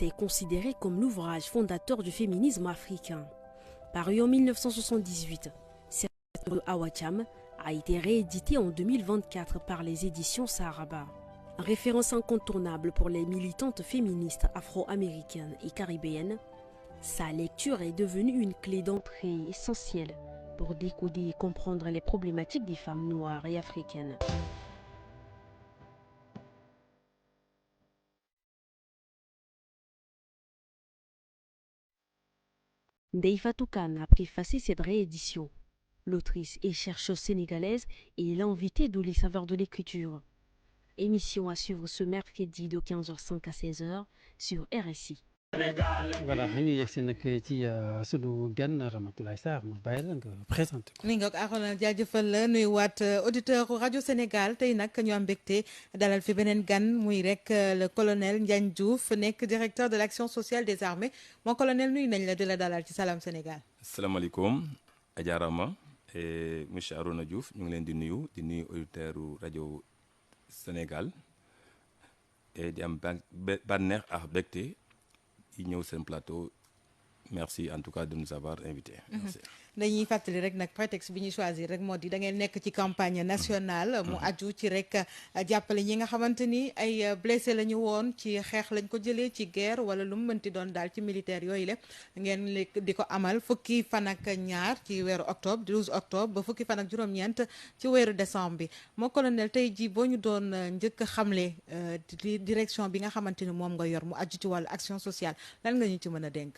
est considéré comme l'ouvrage fondateur du féminisme africain. Paru en 1978, cette de Awacham a été réédité en 2024 par les éditions Saraba. Référence incontournable pour les militantes féministes afro-américaines et caribéennes, sa lecture est devenue une clé d'entrée essentielle pour décoder et comprendre les problématiques des femmes noires et africaines. Ndeifatou Kane a préfacé cette réédition. L'autrice et chercheuse sénégalaise est l'invitée de Les Saveurs de l'écriture. Émission à suivre ce mercredi de 15h05 à 16h sur RSI. voilà ñu yegg si nag ci sunu gan Ramatoulaye Sarr ma bàyyi la nga présenté ko. mi ngi Arona jaajëfal la nuyuwaat auditeur rajo Sénégal tey nag ñu am mbégte dalal fi beneen gan muy rek le colonel Ndiagne Diouf nekk directeur de l'action sociale des armées mon colonel nuyu nañ la di la dalal ci Salam Sénégal. asalaamaaleykum Adja Rama et monsieur Arona Diouf ñu ngi leen di nuyu auditeur rajo Sénégal et di am bànneex ak mbégte yi ñëw seen plateau merci en tout cas de nous avoir invités. Merci. dañuy fàttali rek nag prétexte bi ñuy choisir rek moo di da ngeen nekk ci campagne nationale. mu aju ci rek jàppale ñi nga xamante ni ay blessé la ñu woon ci xeex lañ ko jëlee ci guerre wala lu mu mënti doon daal ci militaire yooyu la ngeen di ko amal fukki fan ak ñaar ci weeru octobre 12 octobre ba fukki fan ak juróom-ñeent ci weeru décembre bi moo colonel tey jii boo ñu doon njëkk a xamle direction bi nga xamante ni moom nga yor mu aju ci wàllu action sociale lan nga ñu ci mën a dénk.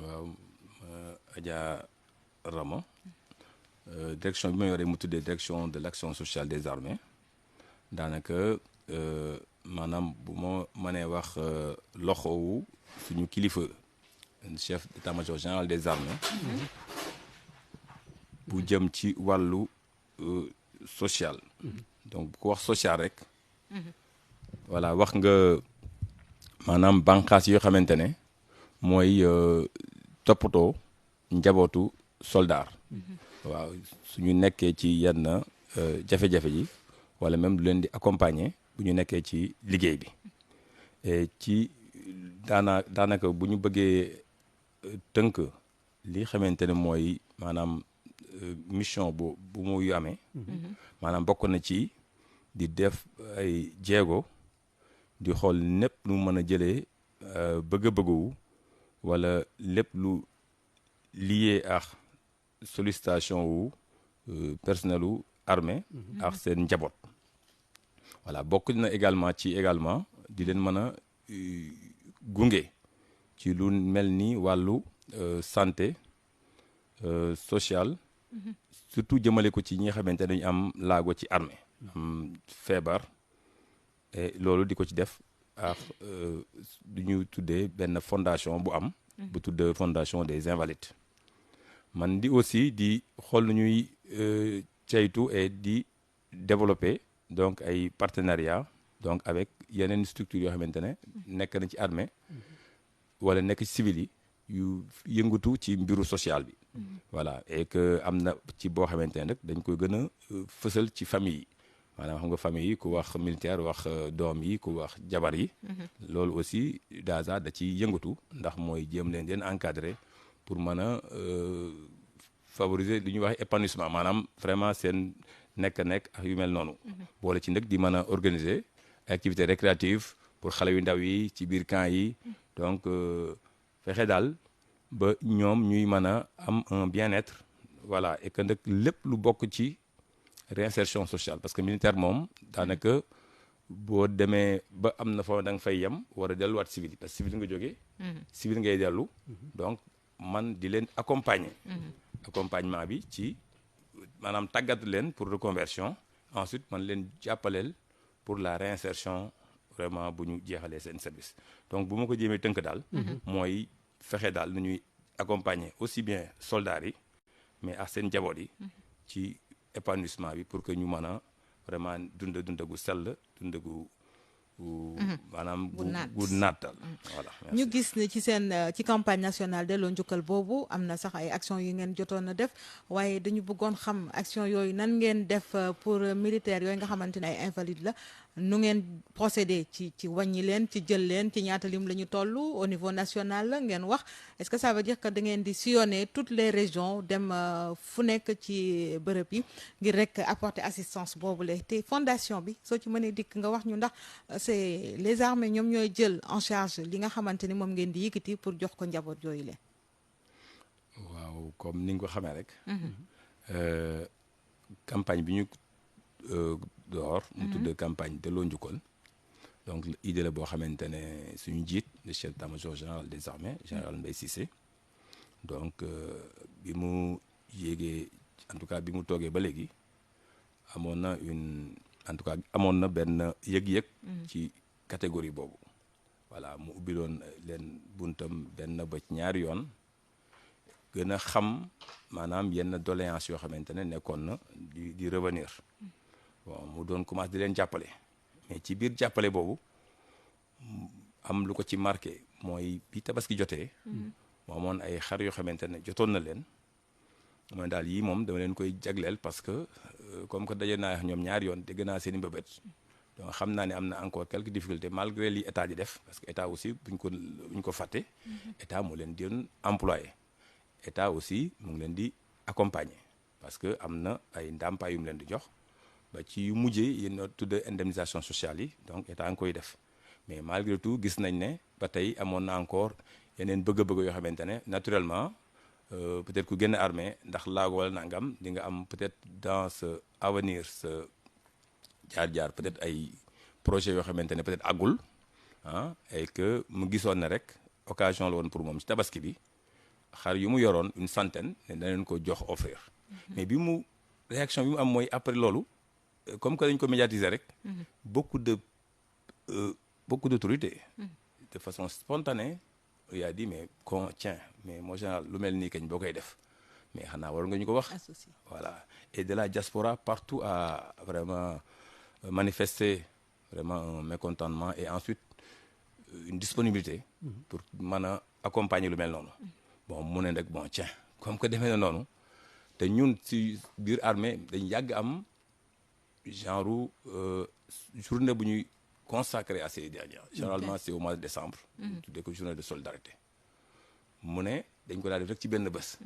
waaw Adja Rama direction bi ma yoree mu tuddee direction de l'action sociale des armées daanaka maanaam bu ma mënee wax loxowu suñu kilifa chef d'état-major général des armées bu jëm ci wàllu social donc bu ko wax social rek voilà wax nga maanaam bànqaas yoo xamante ne mooy toppatoo njabootu soldat waaw suñu nekkee ci yenn jafe-jafe yi wala même du leen di accompagner bu ñu nekkee ci liggéey bi et ci daanaka bu ñu bëggee tënk li xamante ne mooy maanaam mission bu muy amee maanaam bokk na ci di def ay jéego di xool népp lu mën a jëlee bëgg-bëggu wala lépp lu lié ak sollicitation wu personnel wu armée ak seen njaboot voilà bokk na également di leen mën a gunge ci lu mel ni wàllu santé sociale surtout jëmale ko ci ñi nga xamante dañu am laago ci armée am feebar et loolu di ko ci def ak du ñu tuddee benn fondation bu am bu tudd fondation des invalides man di aussi di xool nu ñuy ceytu et di développer donc ay partenariat donc avec yeneen structures yoo xamante ne nekk na ci armée wala nekk ci civil yi yu yëngatu ci mbiru social bi voilà et que am na ci boo xamante ne nag dañ koy gën a fësal ci famille yi maanaam xam nga famille yi ku wax militaire wax doom yi ku wax jabar yi loolu aussi DASA da ci yëngatu ndax mooy jéem leen encadrer pour mën a favoriser lu ñuy wax épanouissement maanaam vraiment seen nekk ak yu mel noonu boole ci nag di mën a organiser activité récréative pour xale yu ndaw yi ci biir camp yi donc fexe daal ba ñoom ñuy mën a am un bien-être voilà et que nag lépp lu bokk ci réinsertion sociale parce que militaire moom daanaka boo demee ba am na fa da nga fay yem war a delluwaat civil parce que civil nga jógee civil ngay dellu donc man di leen accompagner accompagnement bi ci maanaam tàggat leen pour reconversion ensuite man leen jàppaleel pour la réinsertion vraiment bu ñu jeexalee seen service donc bu ma ko jéemee tënk daal mooy fexe daal nu ñuy accompagner aussi bien soldats yi mais ak seen njaboot yi ci épanouissement bi pour que ñu mën a vraiment dund gu sell dund gu maanaam bu naat gu naattal voilà ñu gis ne ci seen ci campagne nationale delloo njukkal boobu am na sax ay action yu ngeen jotoon a def waaye dañu bëggoon xam action yooyu nan ngeen def pour militaires yooyu nga xamante ne ay invalide la nu ngeen procédé ci wàññi leen ci jël leen ci ñaata lim la ñu toll au niveau national la ngeen wax est-ce que ça veut dire que da ngeen di sillonner toutes les régions dem fu nekk ci bërëb yi ngir rek apporter assistance boobule te fondation bi soo ci mënee dikk nga wax ñu ndax c'est les armées ñoom ñooy jël en charge li nga xamante ni moom ngeen di yëkkati pour jox ko njaboot yooyu leen. waaw comme ni nga ko xamee rek. campagne bi ñu door. mu tudd campagne delloo njukkal. donc idée la boo xamante ne suñu njiit le chef d'état-major général des armées général Mbaye Cissé donc bi mu yéegee en tout cas bi mu toogee ba léegi amoon na en tout cas amoon na benn yëg-yëg. ci catégorie boobu. voilà mu ubbiloon leen buntam benn ba ñaari yoon gën a xam maanaam yenn doléance yoo xamante ne nekkoon na di revenir bon mu doon commencé di leen jàppale mais ci biir jàppale boobu am lu ko ci marqué mooy bi tabaski jotee. mu amoon ay xar yoo xamante ne jotoon na leen mooy daal yii moom dama leen koy jagleel parce que comme que daje naa ñoom ñaari yoon dégg naa seen i mbëbët. donc xam naa ne am na encore quelques difficultés malgré li état di def parce que état aussi buñ ko fàtte. état moo leen di employé état aussi mu ngi leen di accompagner parce que am na ay ndàmpaay yu mu leen di jox ba ci yu mujjee yéen tudd indemnisation sociale yi donc état nga koy def mais malgré tout gis nañ ne ba tey amoon na encore yeneen bëgg-bëgg yoo xamante ne naturellement peut-être ku génn armée ndax laago wala nangam di nga am peut-être dans ce avenir jaar peut-être ay projet yoo xamante ne peut-être àggul et que mu gisoon ne rek occasion la woon pour moom ci tabaski bi xar yu mu yoroon une centaine ne da leen ko jox offrir mais bi mu réaction bi mu am mooy après loolu comme que dañ ko médiatiser rek beaucoup d'autorités de façon spontanée il a dit mais tiens mais mon général lu mel nii kañ boo koy def mais xanaa war nga ñu ko wax voilà et de la diaspora partout a vraiment manifester vraiment un mécontentement et ensuite une disponibilité pour mën a accompagner lu mel noonu bon mu ne rek bon tiens comme que demee na noonu te ñun ci biir armée dañ yàgg am genre journée bu ñuy consacré à ces derniers généralement c'est au mois de décembre tuddee ko journée de solidarité mu ne dañ ko daal def rek ci benn bés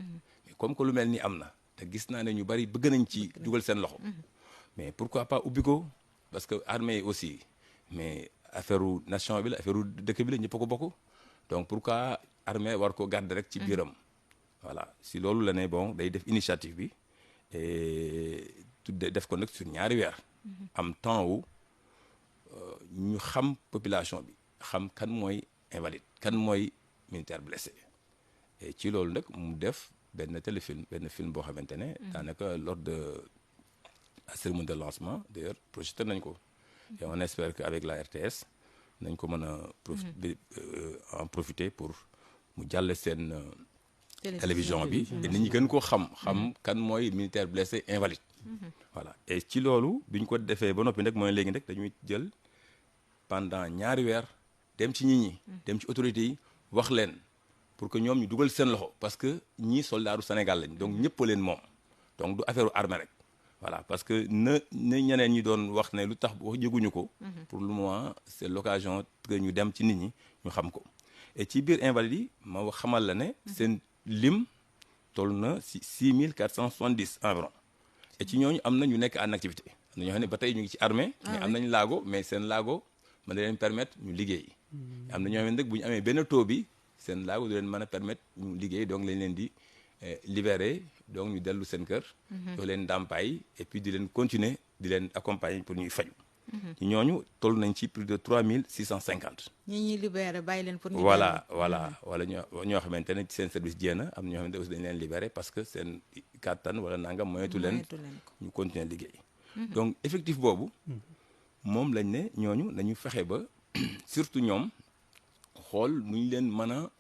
mais comme que lu mel ni am na te gis naa ne ñu bari bëgg nañ ci dugal seen loxo mais pourquoi pas ubbi ko parce que armée yi aussi mais affaire nation bi la affaire dëkk bi la ñëpp a ko bokk donc pourquoi armée war ko garder rek ci biiram voilà si loolu la ne bon day def initiative bi et def ko nag sur ñaari weer am temps wu ñu xam population bi xam kan mooy invalide kan mooy militaire blessé et ci loolu nag mu def benn film boo xamante ne daanaka lors de la cérémonie de lancement d'ailleurs projeté nañ ko et on espère que avec la RTS nañ ko mën a en profiter pour mu jàll seen télévision bi et nit ñi gën koo xam kan mooy militaire blessé invalide voilà et ci loolu bi ñu ko defee ba noppi nag mooy léegi nag dañuy jël pendant ñaari weer dem ci nit ñi dem ci autorités yi wax leen pour que ñoom ñu dugal seen loxo parce que ñii soldaaru Sénégal lañ donc ñëpp leen moom donc du affaire armée rek voilà parce que na ñeneen ñi doon wax ne lu tax wax yëguñu ko pour le moment c'est l'occasion que ñu dem ci nit ñi ñu xam ko et ci biir invalides yi ma wax xamal la ne seen lim toll na si 6470 environ et ci ñooñu am na ñu nekk en activité am na ñoo xam ne ba tey ñu ngi ci armée mais am nañ laago mais seen laago mën na leen permettre ñu liggéey am na ñoo xam ne nag bu ñu amee benn taux bi seen laago du leen mën a permettre ñu liggéey donc lañ leen di libérer donc ñu dellu seen kër jox leen ndàmpaay et puis di leen continuer di leen accompagner pour ñuy faju ci ñooñu toll nañ ci plus de 3650 ñi ñuy libéré bàyyi leen pour ñu voilà wala ñoo xamante ne ci seen service jéem am na ñoo xamante aussi dañ leen libéré parce que seen kattan wala nangam moyetu leen ñu continuer liggéey donc effectif boobu moom lañ ne ñooñu nañu fexe ba surtout ñoom xool nu ñu leen mën a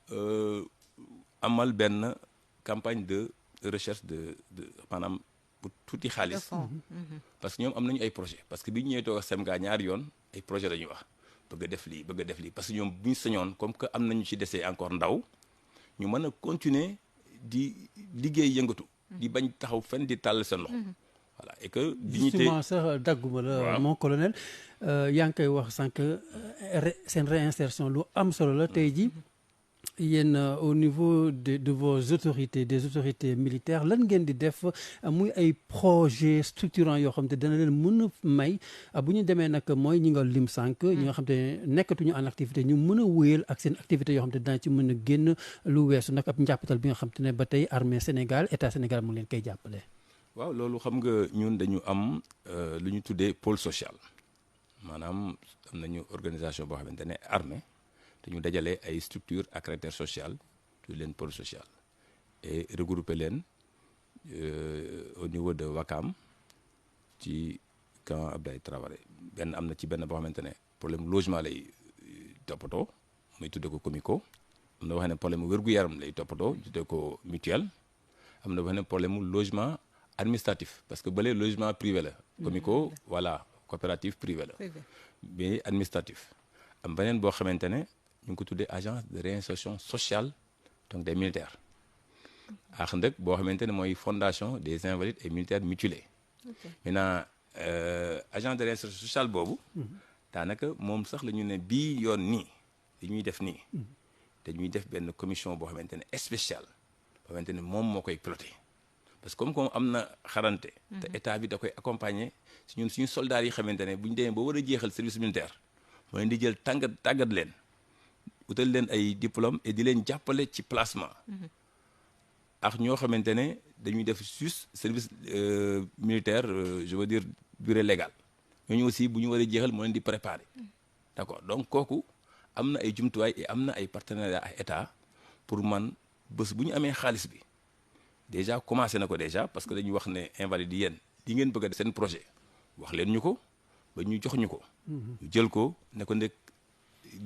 amal benn campagne de recherche de maanaam bu tuuti xaalis parce que ñoom am nañu ay projet parce que bi ñu ñëwee toog a SEMGA ñaari yoon ay projet dañuy wax bëgg a def lii parce que ñoom bu ñu sañoon comme que am nañu ci desee encore ndaw ñu mën a continuer di liggéey yëngatu. di bañ taxaw fenn di tàll seen loxo. voilà et que dignité justement sax dagguma la mon colonel yaa ngi koy wax sànq seen réinsertion lu am solo la tey ji yéen au niveau de vos autorités des autorités militaires lan ngeen di def muy ay projets structurants yoo xam te dana leen mën a may bu ñu demee nag mooy ñi nga lim sànq ñi nga xam te nekkatuñu en activité ñu mën a wéyal ak seen activités yoo xam te dana ci mën a génn lu weesu nag ab njàppatal bi nga xam te ne ba tey armée Sénégal état Sénégal mu leen koy jàppale. waaw loolu xam nga ñun dañu am lu ñu tuddee pôle social maanaam am nañu organisation boo xamante ne armée dañu dajale ay structures à caractère social tudd leen pôle social et regrouper leen au niveau de Wakam ci camp Abdoulaye Traoré benn am na ci benn boo xamante ne problème logement lay toppatoo muy tuddee ko comico am na wax ne problème wér-gu-yaram lay toppatoo tuddee ko mutuelle am na wax ne problème logement administratif parce que bële logement privé la comico voilà coopérative privée la mais administratif am beneen boo xamante ne ñu ngi ko tuddee agence de réinsertion sociale donc des militaires ak ndëkk boo xamante ne mooy fondation des invalides et militaires mutilés maintenant agence de réinsertion sociale boobu daanaka moom sax la ñu ne bii yoon nii dañuy def nii dañuy def benn commission boo xamante ne spéciale boo xamante ne moom moo koy piloté parce que comme am na xarante te état bi da koy accompagner si ñun suñu soldats yi xamante ne bu ñu demee ba war a jeexal service militaire moo leen di jël tàggat leen utal leen ay diplôme et di leen jàppale ci placement ak ñoo xamante ne dañuy def juste service militaire je veux dire durée légale ñooñu aussi bu ñu war a jeexal moo leen di préparer d'accord donc kooku am na ay jumtuwaay et am na ay partenariat ak état pour man bés bu ñu amee xaalis bi déjà commencé na ko déjà parce que dañuy wax ne invalide yéen di ngeen bëgg a seen projet wax leen ñu ko ba ñu jox ñu ko ñu jël ko ne ko nekk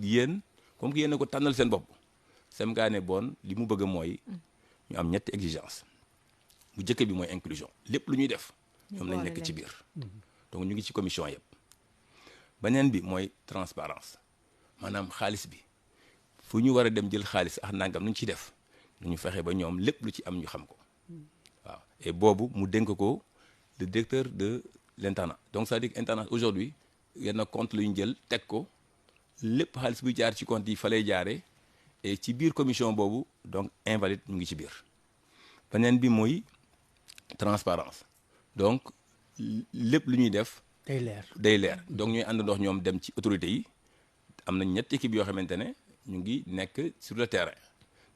yéen comme que yéen a ko tànnal seen bopp Semgaane Bon li mu bëgg mooy ñu am ñetti exigence bu njëkk bi mooy inclusion lépp lu ñuy def ñoom nañ nekk ci biir donc ñu ngi ci commission yëpp beneen bi mooy transparence maanaam xaalis bi fu ñu war a dem jël xaalis ak nangam nu ñu ciy def ñu fexe ba ñoom lépp lu ci am ñu xam ko waaw et boobu mu dénk ko le directeur de l'internat donc c'est-à-dire que internat aujourd'hui yenn compte lu ñu jël teg ko lépp xaalis buy jaar ci compte yi fa lay jaaree et ci biir commission boobu donc invalide ñu ngi ci biir beneen bi mooy transparence donc lépp lu ñuy def day leer donc ñooy ànd ndox ñoom dem ci autorités yi am nañ ñetti équipe yoo xamante ne ñu ngi nekk sur le terrain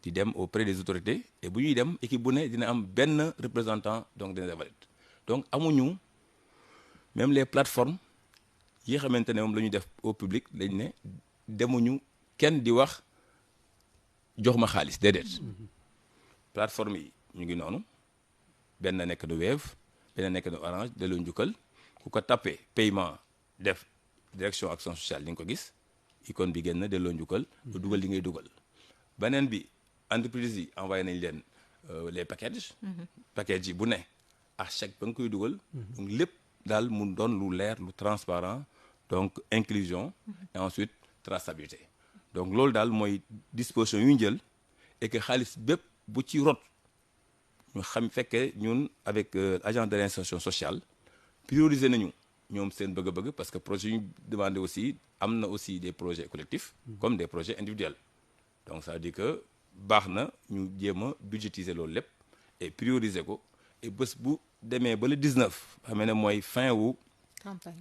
di dem auprès des autorités et bu ñuy dem équipe bu ne dina am benn représentant donc des invalides donc amuñu même les plateformes yi xamante ne moom la ñuy def au public dañ ne demuñu kenn di wax jox ma xaalis déedéet plateforme yi ñu ngi noonu benn nekk na Wave benn nekk na Orange delloo njukkal ku ko tapé paiement def direction action sociale di nga ko gis icône bi génn delloo njukkal lu dugal li ngay dugal beneen bi entreprise yi envoyé nañ leen les packages package yi bu ne ak chèque ba nga koy dugal donc lépp daal mu doon lu leer lu transparent donc inclusion et ensuite traçabilité donc loolu daal mooy disposition yu ñu jël et que xaalis bépp bu ci rot ñu xam fekkee ñun avec agent de réinsertion sociale prioriser nañu ñoom seen bëgg-bëgg parce que projet yu ñu demandé aussi am na aussi des projets collectifs comme des projets individuels donc ça veut dire que baax na ñu jéem a budgétiser loolu lépp et prioriser ko et bés bu demee ba le 19 xam ne mooy fin wu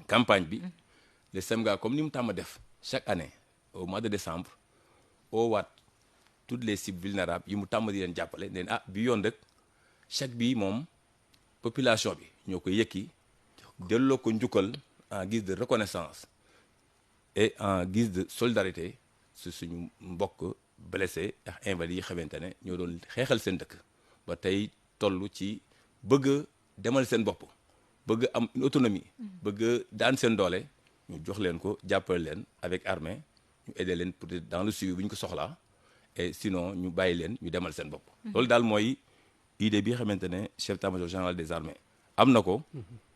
campagne bi le SEMGA comme ni mu tàmm def chaque année au mois de décembre oo waat toutes les cibles vulnérables yi mu tàmm di leen jàppale neen bi yoon rek chèque bi moom population bi ñoo ko yëkki delloo ko njukkal en guise de reconnaissance et en guise de solidarité su suñu mbokk blessé ak invalidés yi xamante ne ñoo doon xeexal seen dëkk ba tey toll ci bëgg demal seen bopp bëgg am une autonomie bëgg daan seen doole ñu jox leen ko jàppale leen avec armée ñu aider leen pour dans le suivi bu ñu ko soxlaa et sinon ñu bàyyi leen ñu demal seen bopp loolu daal mooy idée bi xamante ne chef d'état-major général des armées am na ko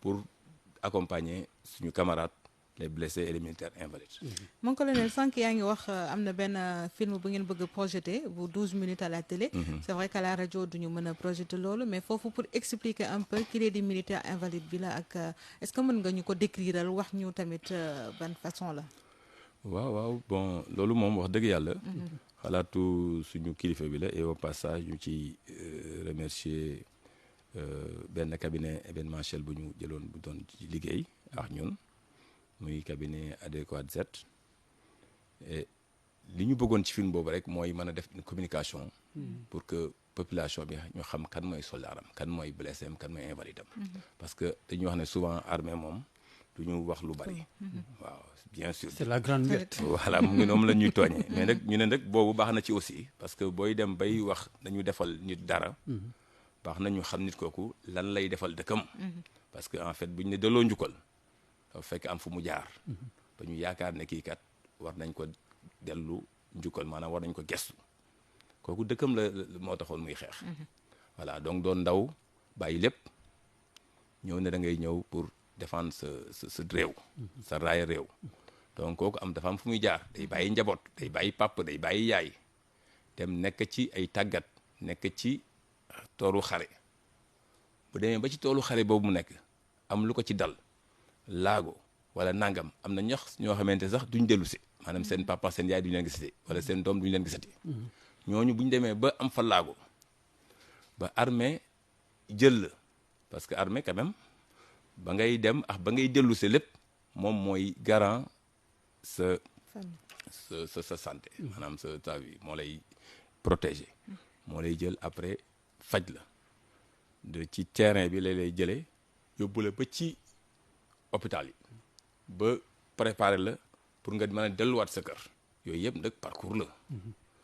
pour accompagner suñu camarades les blessés et les militaires invalides. mon colonel sànq yaa ngi wax am na benn film bu ngeen bëgg a projeté bu 12 minutes à la télé. C'est vrai qu'à la rajo duñu mën a projeté loolu mais foofu pour expliquer un peu qu'il est di militaire invalide bi la ak est-ce que mën nga ñu ko décriral wax ñu tamit ban façon la. waaw bon loolu moom wax dëgg yàlla. xalaatu suñu kilifa bi la et au passage ñu ci remercier benn cabinet événementiel bu ñu jëloon bu doon ci liggéey ak ñun. muy cabinet Adéquat Z et li ñu bëggoon ci film boobu rek mooy mën a def une communication pour que population bi ñu xam kan mooy soldaaram kan mooy blessé am kan mooy invalide am parce que dañuy wax ne souvent armée moom du ñu wax lu bari waaw bien sûr c'est la grande muette. voilà mu ngi noonu la ñuy tooñee mais nag ñu ne nag boobu baax na ci aussi parce que booy dem bay wax dañu defal nit dara baax na ñu xam nit kooku lan lay defal dëkkam parce que en fait bu ñu ne delloo njukkal fekk am fu mu jaar ba ñu yaakaar ne kii kat war nañ ko dellu njukkal maanaam war nañ ko gestu kooku dëkkam la moo taxoon muy xeex voilà donc doon ndaw bàyyi lépp ñëw ne da ngay ñëw pour défendre sa réew sa raaya réew donc kooku dafa am fu muy jaar day bàyyi njaboot day bàyyi papa day bàyyi yaay dem nekk ci ay tàggat nekk ci toolu xare bu demee ba ci toolu xare boobu mu nekk am lu ko ci dal laago wala nangam am na ñoo xamante sax duñ dellu si maanaam seen papa seen yaay duñu leen gisati wala seen doom duñu leen gisati ñooñu buñ demee ba am fa laago ba armée jël la parce que armée quand même ba ngay dem ba ngay dellu si lépp moom mooy garant sa santé maanaam sa vie moo lay protéger moo lay jël après faj la ci terrain bi lay jëlee yóbbu la ba ci hôpital yi ba préparer la pour nga mën a delluwaat sa kër yooyu yëpp nag parcours la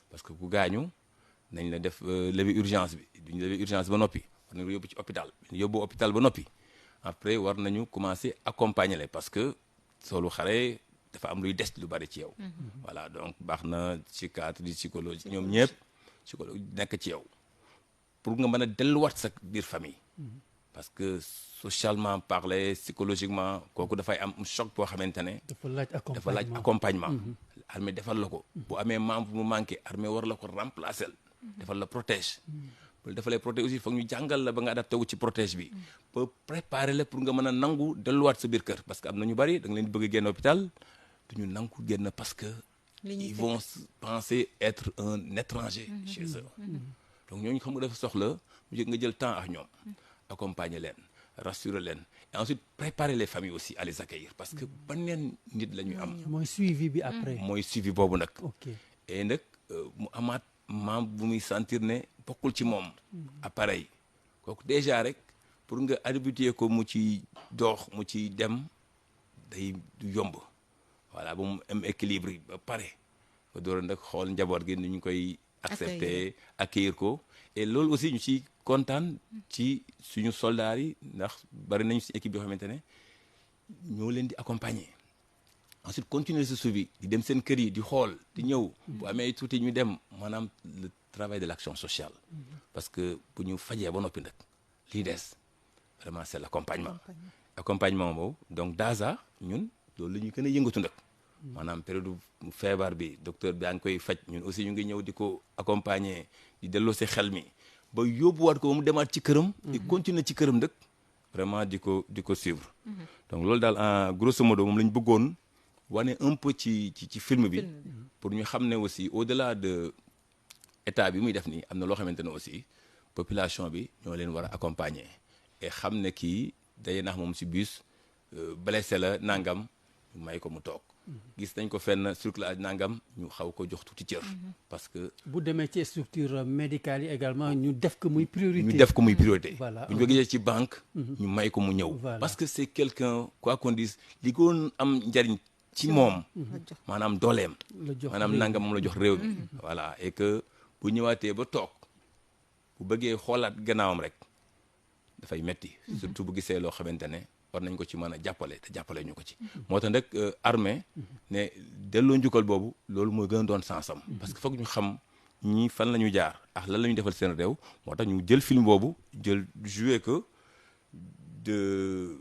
parce que ku gaañu nañ la def lever urgence bi duñu lever urgence ba noppi war nañ la yóbbu ci hôpital yóbbu hôpital ba noppi après war nañu commencer accompagner la parce que soolu xare dafa am luy des lu bari ci yow voilà donc baax na ci cadre di psychologie ñoom ñëpp psychologie nekk ci yow pour nga mën a delluwaat sa biir famille parce que socialement parler psychologiquement kooku dafay am choc boo xamante ne dafa laaj accompagnement armée defal la ko bu amee membre mu manqué armée war la ko remplacer defal la protège bu defalee protège aussi foog ñu jàngal la ba nga adapté wu ci protège bi ba préparer la pour nga mën a nangu delluwaat sa biir kër parce que am na ñu bari da nga leen di bëgg a génn hôpital duñu nangu génn parce que ils vont penser être un étranger chez eux donc ñooñu xam nga dafa soxla nga jël temps ak ñoom accompagner leen rassurer leen et ensuite préparer les familles aussi à les accueillir parce que baneen nit la ñuy am mooy suivi bi après mooy suivi boobu nag ok et nag mu amaat membre bu muy sentir ne bokkul ci moom appareil kooku déjà rek pour nga habituer ko mu ci dox mu ci dem day du yomb voilà ba mu am équilibre ba pare ba door nag xool njaboot gi ni ñu koy accepter accueillir ko et loolu aussi ñu ci kontaan ci suñu soldats yi ndax bari nañu si équipe yoo xamante ne ñoo leen di accompagner ensuite continuer ce suivi di dem seen kër yi di xool di ñëw bu amee tuuti ñu dem maanaam le travail de l'action sociale parce que bu ñu fajee ba noppi nag lii des vraiment c'est l'accompagnement boobu donc DASA ñun loolu la ñuy gën a yëngatu nag maanaam période feebar bi docteur bi yaa ngi koy faj ñun aussi ñu ngi ñëw di ko accompagner di delloo si xel mi ba yóbbuwaat ko ba mu demaat ci këram et continuer ci këram nag vraiment di ko suivre donc loolu daal en grosso modo moom la ñu bëggoon wane un peu ci film bi pour ñu xam ne aussi au-delà de état bi muy def nii am na loo xamante ne aussi population bi ñoo leen war a accompagner et xam ne kii day nax moom si bus blessé la nangam ñu may ko mu toog gis nañ ko fenn circulage nangam ñu xaw ko jox tuuti cër parce que bu demee ci structure médicale yi également ñu def ko muy priorité voilà bu ñu ko gisee ci banque ñu may ko mu ñëw parce que c'est quelqu'un quoi qu'on dise li goon am njariñ ci moom maanaam dooleem maanaam nangam moom la jox réew mi voilà et que bu ñëwaatee ba toog bu bëggee xoolaat gannaawam rek dafay metti surtout bu gisee loo xamante ne war nañ ko ci mën a jàppale te jàppale ñu ko ci moo tax nag armée ne delloo njukkal boobu loolu mooy gën a doon sansam parce que foog ñu xam ñii fan la ñu jaar ak lan la ñu defal seen réew moo tax ñu jël film boobu jouer que de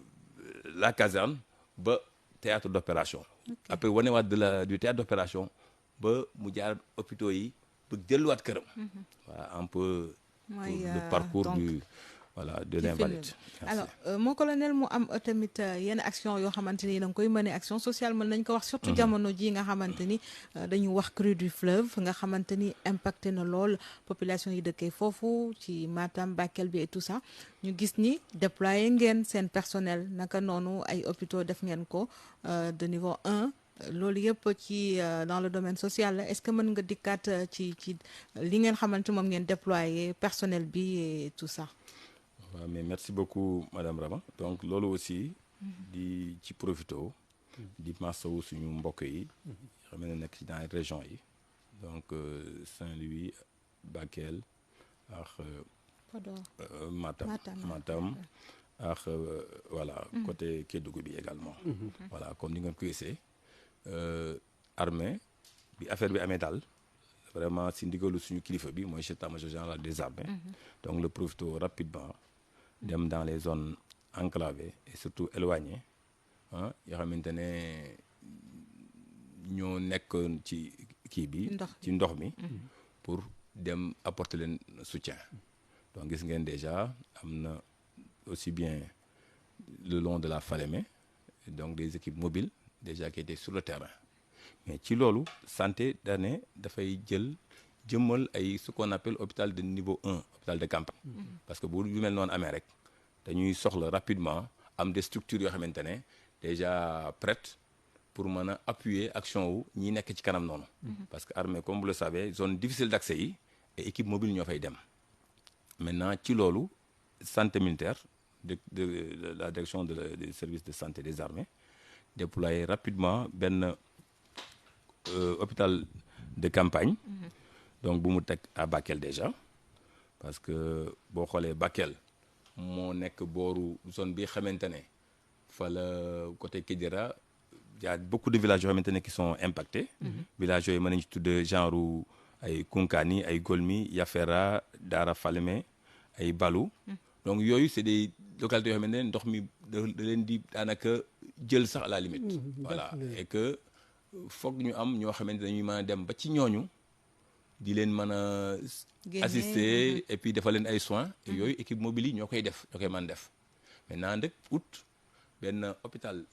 la caserne ba théâtre d'opération. Après wanewaat du théâtre d'opération ba mu jaar hôpitaux yi ba delluwaat këram. Voilà un peu le parcours de l'invalide. Alors mon colonel mu am tamit yenn action yoo xamante ni da nga koy mëne action sociale mën nañ ko wax surtout jamono ji nga xamante ni dañu wax crue du fleuve nga xamante ni impacté na lool population yi dëkkee foofu ci Matam Bakel bi et tout ça ñu gis ni déployé ngeen seen personnel naka noonu ay hôpitaux def ngeen ko de niveau 1 loolu yëpp ci dans le domaine social la est-ce que mën nga dikkaat ci li ngeen xamante moom ngeen déployé personnel bi et tout ça. waaw mais merci beaucoup madame Rama donc loolu aussi di ci profito di masawu suñu mbokk yi xam ne nekk ci dans les régions yi donc Saint-Louis Bakel ak Matam ak voilà côté Kédougou bi également voilà comme ni ngeen ko gisee armée bi affaire bi amee daal vraiment si ndigalu suñu kilifa bi mooy chef d'état-major général des armées donc le profito rapidement dem dans les zones enclavées et surtout éloignées yoo xamante ne ñoo nekk ci kii bi ci ndox mi pour dem apporter leen soutien donc gis ngeen déjà am na aussi bien le long de la Falémé donc des équipes mobiles déjà qui étaient sur le terrain mais ci loolu santé dane dafay jëmmal ay ce qu'on appelle hôpital de niveau 1 hôpital de campagne parce que bu lu mel noonu amee rek dañuy soxla rapidement am des structures yoo xamante ne déjà prêtes pour mën a appuyer action wu ñi nekk ci kanam noonu parce que armée comme vous le savez zone difficile d'accès yi et équipe mobile ñoo fay dem maintenant ci loolu santé militaire de la direction des services de santé des armées déployer rapidement benn hôpital de campagne donc bu mu teg à Bakel déjà parce que boo xoolee Bakel moo nekk booru zone bi xamante ne fa la côté Kidira y a beaucoup de villages yoo xamante ne qui sont impactés villages yooyu mën nañu tudd genre ay Kunkani ay Golmi Yafera Dara Falémé ay Balu donc yooyu c'est des localités yoo xamante ne ndox mi da leen di daanaka jël sax à la limite voilà et que foog ñu am ñoo xamante dañuy mën a dem ba ci ñooñu di leen mën a assister et puis defal leen ay soins et yooyu équipe mobile yi ñoo koy mën def maintenant nag ut benn hôpital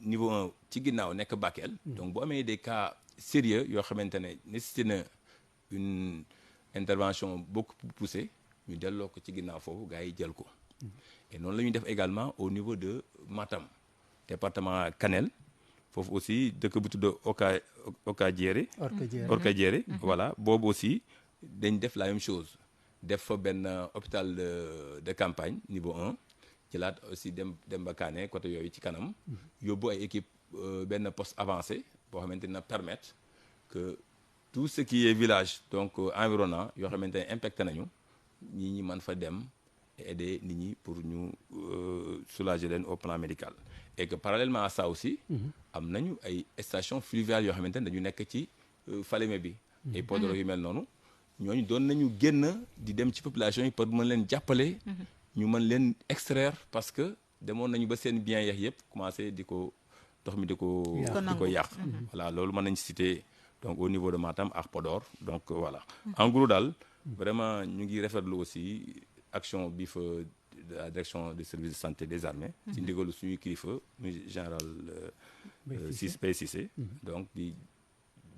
niveau 1 ci ginnaaw nekk Bakel donc bu amee des cas sérieux yoo xamante ne nécessité na une intervention beaucoup plus poussée ñu delloo ko ci ginnaaw foofu gars yi jël ko et noonu la ñuy def également au niveau de Matam département Kanel foofu aussi dëkk bu tudd Orkadiéré voilà boobu aussi dañ def la même chose def fa benn hôpital de campagne niveau 1 jëlaat aussi dem ba Kaane côté yooyu ci kanam yóbbu ay équipe benn poste avancé boo xamante na permettre que tout ce qui est village donc environnant yoo xamante ne impacté nañu ñi mën fa dem aider nit ñi pour ñu soulager leen au plan médical et que parallèlement à ça aussi am nañu ay stations fluviales yoo xamante ne dañu nekk ci Falémé bi ay Podor yu mel noonu ñooñu doon nañu génn di dem ci population yi pour mën leen jàppale ñu mën leen extraire parce que demoon nañu ba seen bien yeex yëpp commencé di ko ndox mi di ko yàq voilà loolu mën nañ citer donc au niveau de Matam ak Podor donc voilà en gros daal vraiment ñu ngi rafetlu aussi action bi fa de la direction des services de santé des armées ci ndigalu suñuy kilifa muy général Cissé donc di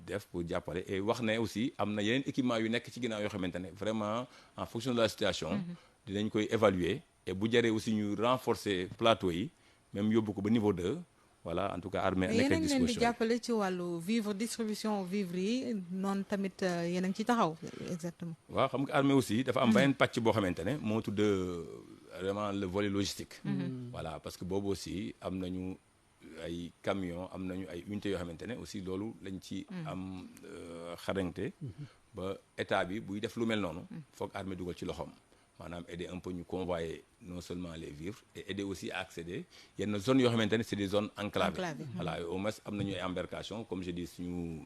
def pour jàppale et wax ne aussi am na yeneen équipement yu nekk ci ginnaaw yoo xamante ne vraiment en fonction de la situation dinañ koy évaluer et bu jaree aussi ñu renforcer plateau yi même yóbbu ko ba niveau 2 voilà en tout cas armée nekk à disposition yéen a ngi leen di jàppale ci wàllu vivre distribution vivre yi noonu tamit yéen a ngi ci taxaw exactement. waaw xam nga armée aussi dafa am beneen pàcc boo xamante ne moo tudd vraiment le volet logistique. voilà parce que boobu aussi am nañu ay camions am nañu ay unités yoo xamante ne aussi loolu lañ ci am xarañte ba état bi buy def lu mel noonu. foog armée dugal ci loxoom. maanaam aider un peu ñu convoyer non seulement les vivres et aider aussi à accéder yenn zones yoo xamante ne c'est des zones enclavées. Voilà au moins am nañu ay embarcations comme je dis suñu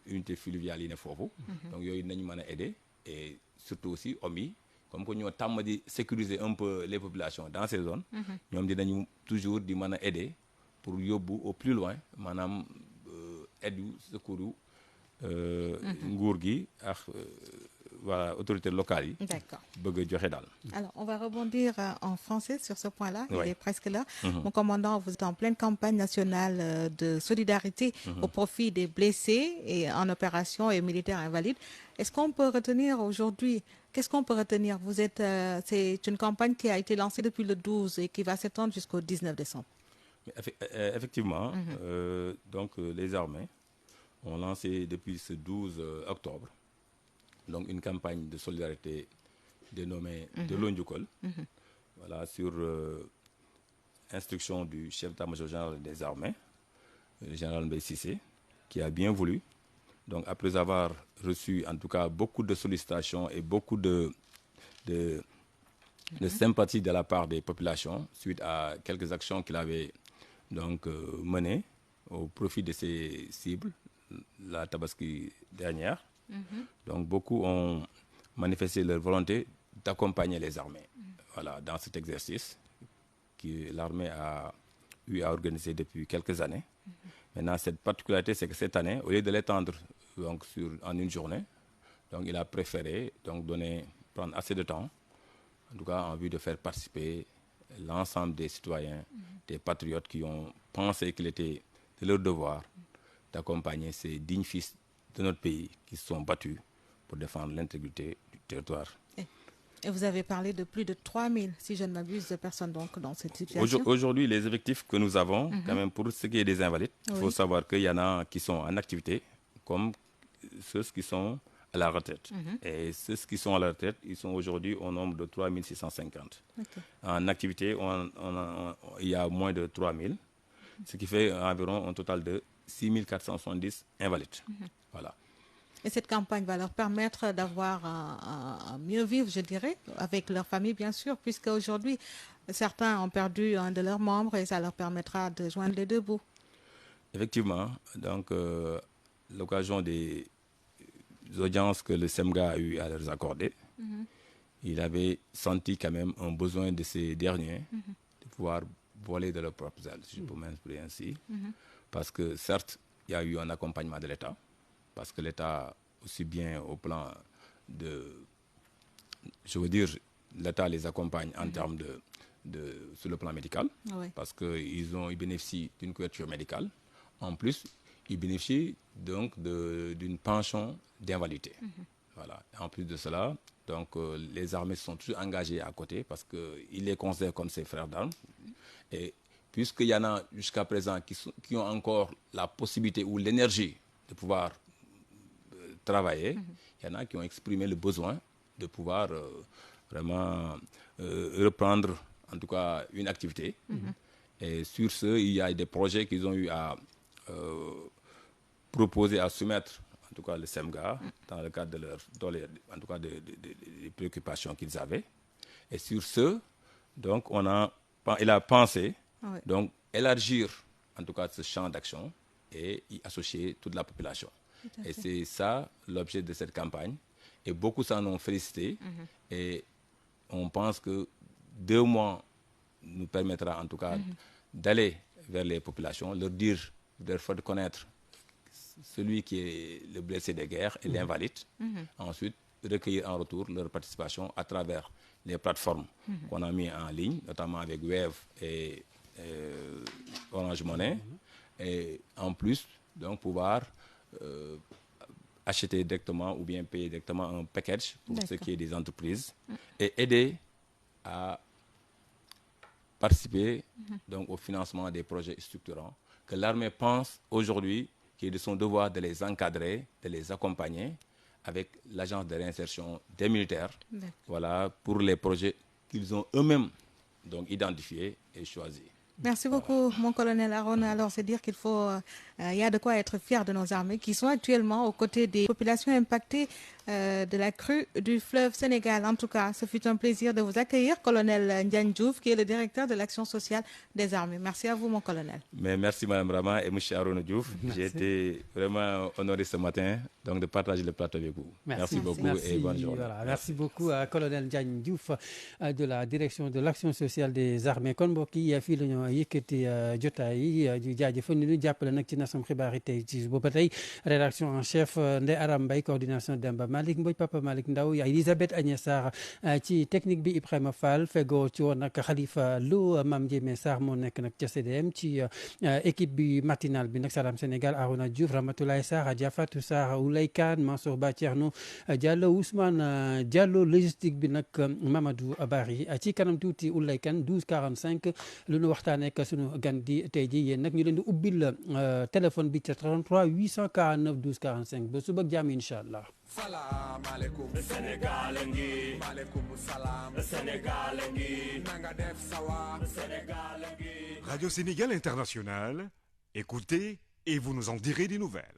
unité fluviale yi ne foofu. donc yooyu nañu mën a aider et surtout aussi hommes yi comme que ñoo tàmm di sécuriser un peu les populations dans ces zones. ñoom dinañu toujours di mën a aider pour yóbbu au plus loin maanaam aide yu secours yu nguur gi ak voilà autorités locales yi. D'accord. bëgg a joxe daal. Alors, on va rebondir en français sur ce point-là. Ouais. Il est presque là. Mon commandant, vous êtes en pleine campagne nationale de solidarité au profit des blessés et en opération et militaires invalides. Est-ce qu'on peut retenir aujourd'hui, qu'est-ce qu'on peut retenir? Vous êtes, c'est une campagne qui a été lancée depuis le 12 et qui va s'étendre jusqu'au 19 décembre. Mais effectivement, donc les armées ont lancé depuis ce 12 octobre donc une campagne de solidarité dénommée Delloo Njukkal, voilà, sur instruction du chef d'état-major général des armées, le général Mbaye Cissé, qui a bien voulu. Donc après avoir reçu en tout cas beaucoup de sollicitations et beaucoup de sympathie de la part des populations suite à quelques actions qu'il avait donc menées au profit de ses cibles, la Tabaski dernière. Donc beaucoup ont manifesté leur volonté d'accompagner les armées voilà, dans cet exercice que l'armée a eu à organiser depuis quelques années. Maintenant, cette particularité, c'est que cette année, au lieu de l'étendre donc, en une journée, donc, il a préféré donc, prendre assez de temps, en tout cas en vue de faire participer l'ensemble des citoyens, des patriotes qui ont pensé qu'il était de leur devoir d'accompagner ces dignes fils de notre pays qui se sont battus pour défendre l'intégrité du territoire. Et vous avez parlé de plus de 3000, si je ne m'abuse, de personnes donc, dans cette situation. Aujourd'hui, les effectifs que nous avons, quand même pour ce qui est des invalides, il faut savoir qu'il y en a qui sont en activité, comme ceux qui sont à la retraite. Et ceux qui sont à la retraite, ils sont aujourd'hui au nombre de 3650. Okay. En activité, il y a moins de 3000, ce qui fait environ un total de 6470 invalides. Voilà. Et cette campagne va leur permettre d'avoir un mieux vivre, je dirais, avec leur famille, bien sûr, puisque aujourd'hui, certains ont perdu un de leurs membres et ça leur permettra de joindre les deux bouts. Effectivement. Donc, l'occasion des audiences que le SEMGA a eu à leur accorder, il avait senti quand même un besoin de ces derniers de pouvoir voler de leurs propres ailes, si je peux m'exprimer ainsi. Parce que certes, il y a eu un accompagnement de l'État, parce que l'État, aussi bien au plan de... Je veux dire, l'État les accompagne en termes sur le plan médical, parce qu'ils bénéficient d'une couverture médicale. En plus, ils bénéficient donc d'une pension d'invalidité. Voilà. En plus de cela, donc, les armées sont toujours engagées à côté, parce qu'ils les considèrent comme ses frères d'armes. Et puisqu'il y en a jusqu'à présent qui ont encore la possibilité ou l'énergie de pouvoir travailler, il y en a qui ont exprimé le besoin de pouvoir vraiment reprendre en tout cas une activité. Et sur ce, il y a des projets qu'ils ont eu à proposer, à soumettre en tout cas le SEMGA dans le cadre en tout cas des préoccupations qu'ils avaient. Et sur ce, donc il a pensé donc élargir en tout cas ce champ d'action et y associer toute la population. Et c'est ça l'objet de cette campagne. Et beaucoup s'en ont félicité. Et on pense que 2 mois nous permettra en tout cas d'aller vers les populations, leur faire connaître celui qui est le blessé de guerre et l'invalide. Ensuite, recueillir en retour leur participation à travers les plateformes qu'on a mis en ligne, notamment avec Wave et Orange Money. Et en plus, donc pouvoir acheter directement ou bien payer directement un package pour ce qui est des entreprises et aider à participer donc au financement des projets structurants que l'armée pense aujourd'hui qu'il est de son devoir de les encadrer, de les accompagner avec l'agence de réinsertion des militaires, voilà, pour les projets qu'ils ont eux-mêmes donc identifiés et choisis. Merci beaucoup, mon colonel Arona. Alors, c'est dire qu'il faut il y a de quoi être fier de nos armées qui sont actuellement aux côtés des populations impactées de la crue du fleuve Sénégal. En tout cas, ce fut un plaisir de vous accueillir, colonel Ndiagne Diouf, qui est le directeur de l'action sociale des armées. Merci à vous, mon colonel. Mais merci, Madame Rama et M. Arona Diouf. J'ai été vraiment honoré ce matin donc, de partager le plateau avec vous. Merci beaucoup et bonne journée. Voilà, merci beaucoup à colonel Ndiagne Diouf de la direction de l'action sociale des armées. kon mbokk yi fii la ñu yëkkati jotaay yi ñu jaajëfal ñu jàppale nag ci nasam xibaar yi tey ci booba tey rédaction en chef Ndeye Aram Mbaye coordination Demba Malick Mbodj Papa Malick Ndaw Elisabeth Agnès Sarr ci technique bi Ibrahima Fall fegoo ci woon nag Khalifa Lo Mame Ndiémé Sarr moo nekk nag ca CDM ci équipe bi matinale bi nag Salam Sénégal Arona Diouf Ramatoulaye Sarr Adja Fatou Sarr Oulay Kane Mansour Ba Thierno Diallo Ousmane Diallo logistique bi nag Mamadou Bari ci kanam tuuti Oulay Kane 12h45 lu nu waxtaanee ak sunu gan di tey ji yéen nag ñu leen di ubbil téléphone bi ca 33 849 12h45 ba suba ak jàmm incha allah. Salam alaikum Sénégal ngi maaleykum salaam Sénégal ngi nanga def sawa Sénégal ngi. Radio Sénégal International, écoutez et vous nous en direz des nouvelles.